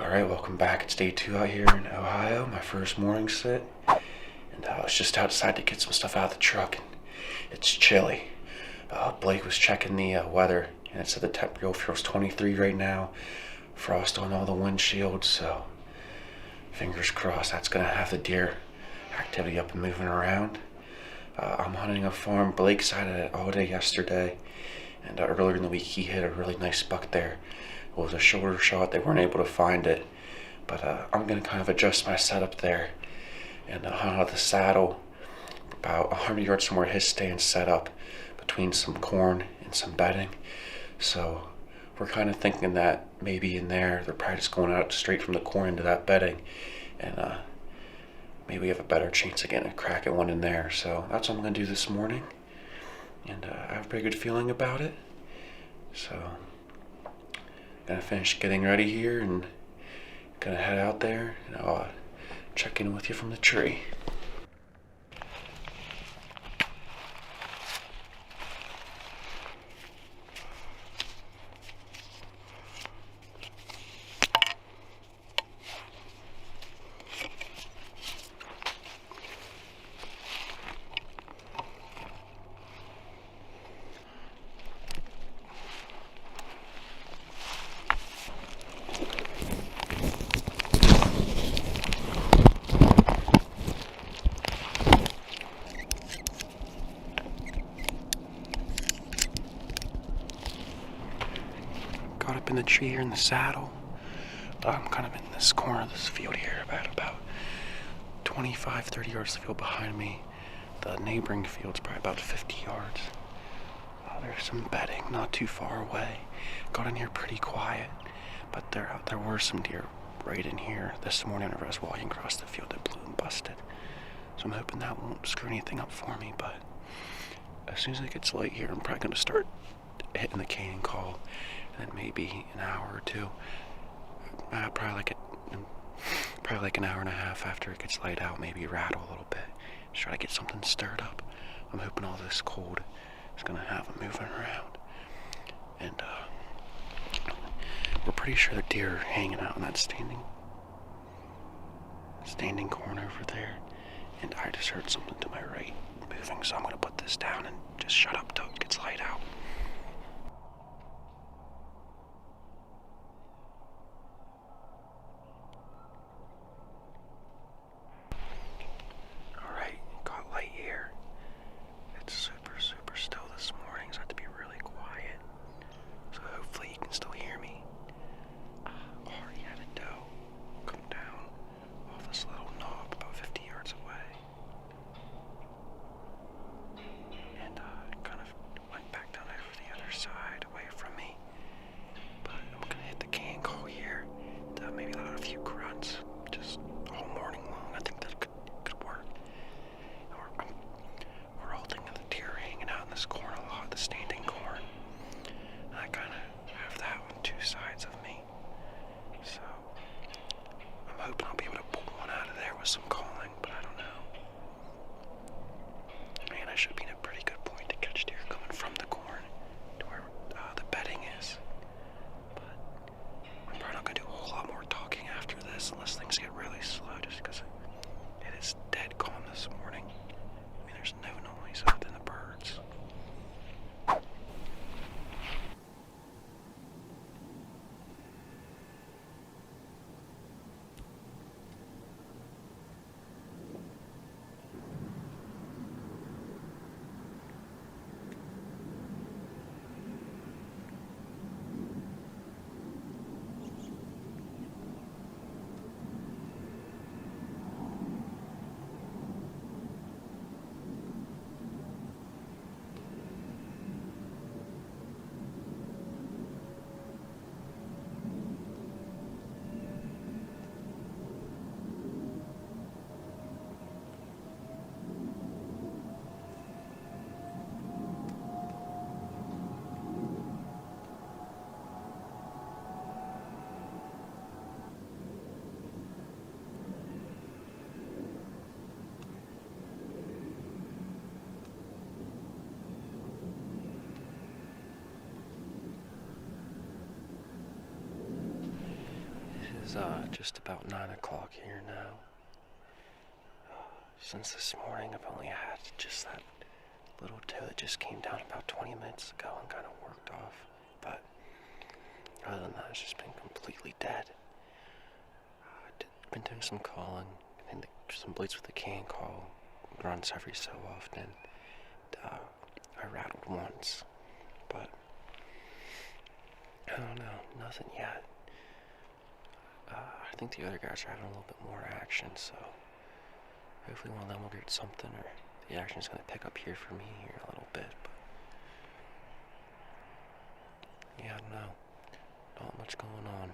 Alright, welcome back. It's day 2 out here in Ohio, my first morning sit. And I was just outside to get some stuff out of the truck, and it's chilly. Blake was checking the weather, and it said the temperature feels 23 right now. Frost on all the windshields, so fingers crossed that's going to have the deer activity up and moving around. I'm hunting a farm. Blake sighted it all day yesterday, and earlier in the week he hit a really nice buck there. It was a shorter shot. They weren't able to find it, but I'm going to kind of adjust my setup there and hunt out of the saddle about 100 yards from where his stand's set up between some corn and some bedding. So we're kind of thinking that maybe in there they're probably just going out straight from the corn into that bedding, and maybe we have a better chance of getting a crack at one in there. So that's what I'm going to do this morning, and I have a pretty good feeling about it. So gonna finish getting ready here and gonna head out there, and I'll check in with you from the tree. Got up in the tree here in the saddle. I'm kind of in this corner of this field here, about 25-30 yards of the field behind me. The neighboring field's probably about 50 yards. There's some bedding not too far away. Got in here pretty quiet, but there were some deer right in here this morning whenever I was walking across the field that blew and busted. So I'm hoping that won't screw anything up for me, but as soon as it gets light here, I'm probably going to start hitting the cane call, and then maybe an hour or two, probably like an hour and a half after it gets light out, maybe rattle a little bit, just try to get something stirred up. I'm hoping all this cold is going to have them moving around, and we're pretty sure the deer are hanging out in that standing corn over there, and I just heard something to my right moving, so I'm going to put this down and just shut up till it gets light out. Alright, got light here. It's super still this morning, so I have to be really quiet. So hopefully you can still hear me. Already had a doe come down off this little knob about 50 yards away, and kind of went back down over the other side away from me. But I'm gonna hit the can call here, maybe let out a few grunts, just all morning long. I think that could work. We're all thinking the deer hanging out in this corn a lot, the standing corn. And I kind of have that on two sides of me. So I'm hoping I'll be able to pull one out of there with some calling, but I don't know. Man, I should be in a pretty good point to catch deer coming from the corn to where the bedding is. But I'm probably not going to do a whole lot more talking after this unless things get really slow, just because it is dead calm this morning. I mean, there's no noise other than the birds. is just about 9 o'clock here now. Since this morning, I've only had just that little toe that just came down about 20 minutes ago and kind of worked off. But other than that, it's just been completely dead. I've been doing some calling, and some blades with the can call runs every so often. I rattled once, but I don't know, nothing yet. I think the other guys are having a little bit more action, so hopefully one of them will get something, or the action's going to pick up here for me here a little bit. But yeah, I don't know. Not much going on.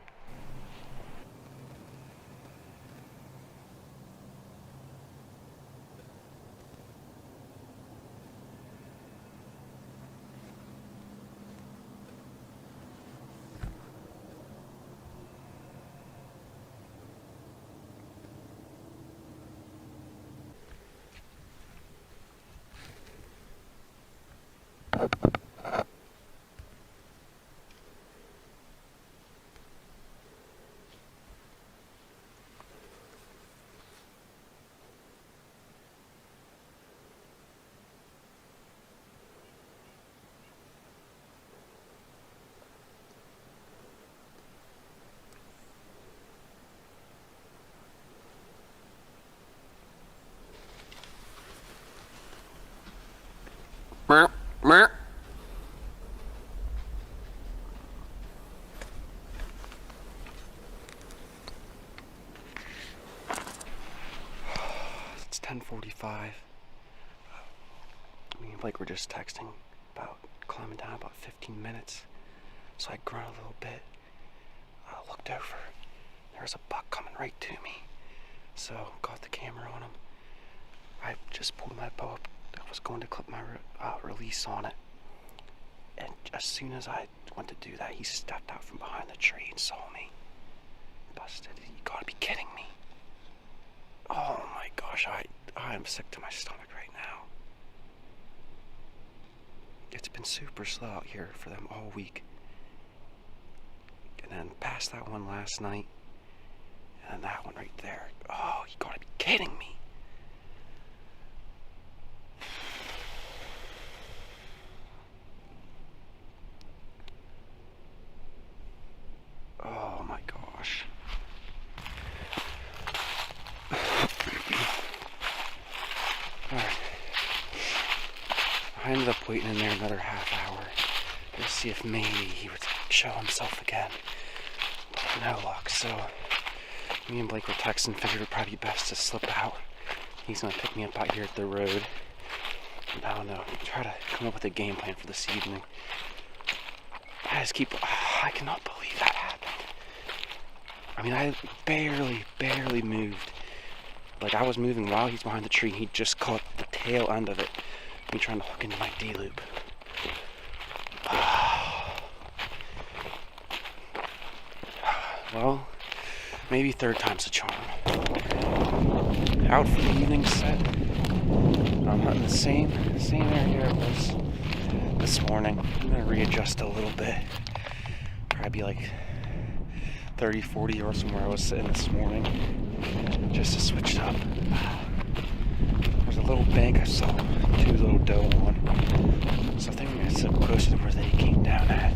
Meow, meow. It's 10:45. Me and Blake were just texting about climbing down about 15 minutes. So I grunted a little bit. I looked over. There was a buck coming right to me. So got the camera on him. I just pulled my bow up. I was going to clip my release on it. And as soon as I went to do that, he stepped out from behind the tree and saw me. Busted. You gotta be kidding me. Oh my gosh, I am sick to my stomach right now. It's been super slow out here for them all week. And then past that one last night, and then that one right there. Oh, you gotta be kidding me. Oh my gosh. Alright. I ended up waiting in there another half hour to see if maybe he would show himself again. But no luck, so me and Blake were texting, figured it would probably be best to slip out. He's gonna pick me up out here at the road. And I don't know, try to come up with a game plan for this evening. I cannot believe that happened. I mean, I barely moved. Like, I was moving while he's behind the tree. He just caught the tail end of it. Me trying to hook into my D-loop. Well, maybe third time's a charm. Out for the evening set. I'm hunting the same area it was this morning. I'm gonna readjust a little bit. Probably like 30-40 yards from where I was sitting this morning, just to switch it up. There's a little bank I saw two little doe on, so I think I'm gonna sit closer to where they came down at,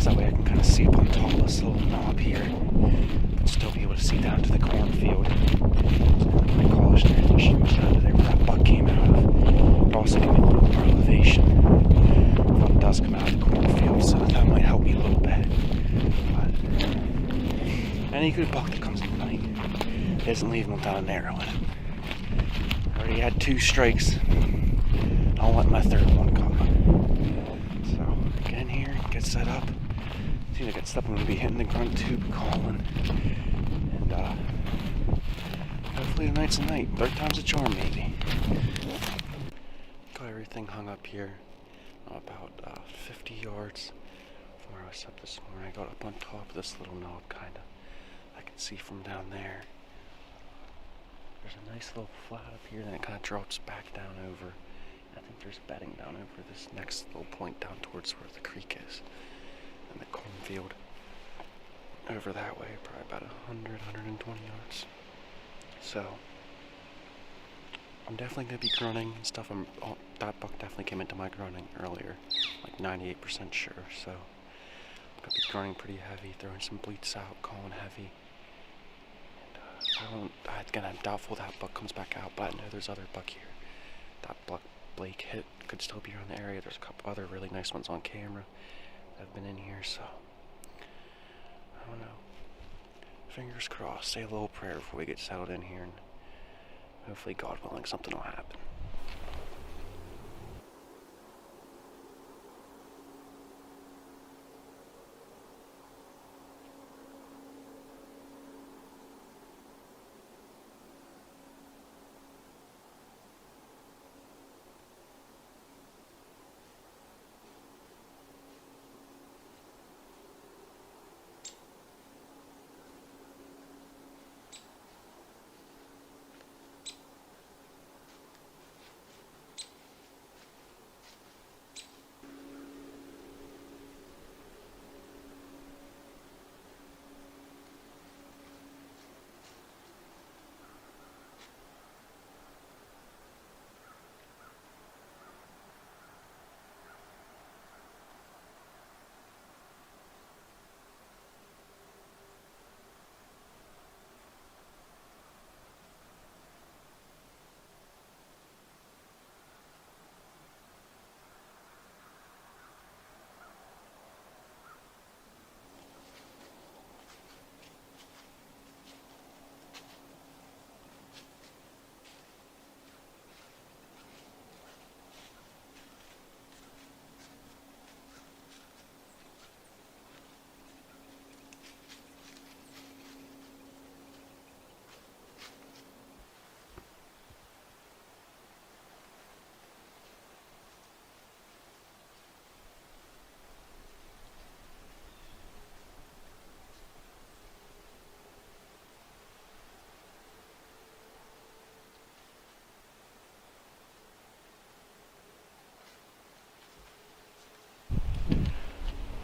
so that way I can kind of see up on top of this little knob here, but still be able to see down to the cornfield. So my cautionary, I think she was down to there where that buck came out of. It also gave me a little more elevation if it does come out of the cornfield, so that might help me a little bit. Any good buck that comes in the night isn't leaving without a narrow in it. I already had 2 strikes. I'll let my third one come. So, get in here, get set up. As soon as I get set up, I'm going to be hitting the grunt tube calling. And, hopefully tonight's the night. Third time's a charm, maybe. Got everything hung up here. About 50 yards from where I was up this morning. I got up on top of this little knob, kind of. I can see from down there. There's a nice little flat up here, then it kind of drops back down over. I think there's bedding down over this next little point down towards where the creek is and the cornfield. over that way, probably about 100, 120 yards. So I'm definitely gonna be grunting and stuff. That buck definitely came into my grunting earlier, like 98% sure. So I'm gonna be grunting pretty heavy, throwing some bleats out, calling heavy. And I'm doubtful that buck comes back out, but I know there's other buck here. That buck Blake hit could still be around the area. There's a couple other really nice ones on camera that have been in here, so I don't know. Fingers crossed. Say a little prayer before we get settled in here, and hopefully, God willing, something will happen.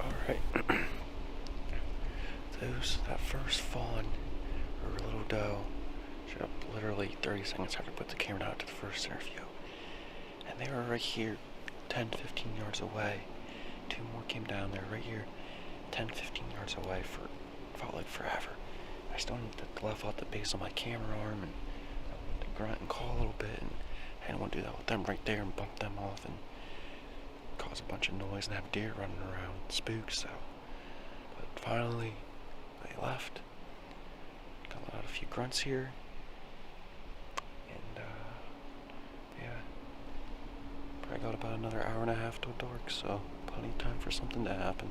Alright. That first fawn, or little doe, showed up literally 30 seconds after I put the camera out to the first interview. And they were right here, 10, 15 yards away. Two more came down there right here, 10, 15 yards away felt like forever. I still need to level out the base on my camera arm and grunt and call a little bit, and I didn't want to do that with them right there and bump them off and cause a bunch of noise and have deer running around, spooks. So, but finally they left. Got out a few grunts here, and yeah, probably got about another hour and a half till dark, so plenty of time for something to happen.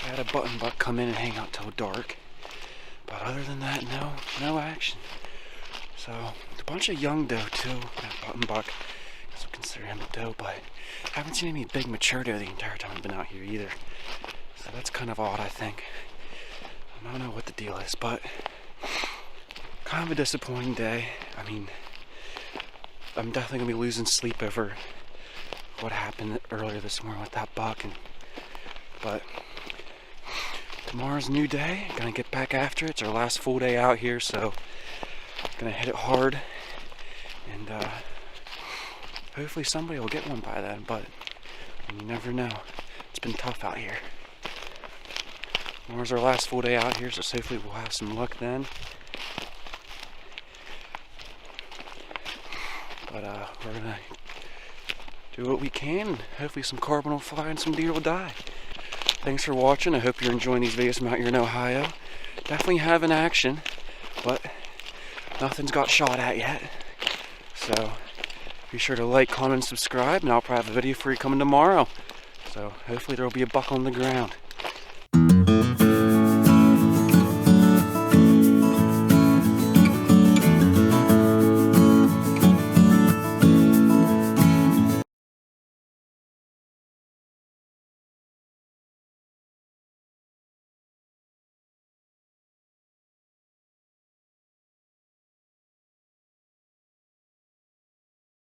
I had a button buck come in and hang out till dark, but other than that, no action. So a bunch of young doe too. That button buck, I guess we'll consider him a doe, but I haven't seen any big mature doe the entire time I've been out here either. So that's kind of odd, I think. I don't know what the deal is, but kind of a disappointing day. I mean, I'm definitely gonna be losing sleep over what happened earlier this morning with that buck, but tomorrow's a new day. Gonna get back after it. It's our last full day out here, so gonna hit it hard, and hopefully somebody will get one by then, but you never know. It's been tough out here. Tomorrow's our last full day out here, so hopefully we'll have some luck then. But we're gonna do what we can. Hopefully some carbon will fly and some deer will die. Thanks for watching. I hope you're enjoying these videos from out here in Ohio. Definitely having action, but nothing's got shot at yet. So be sure to like, comment, and subscribe, and I'll probably have a video for you coming tomorrow. So hopefully there will be a buck on the ground.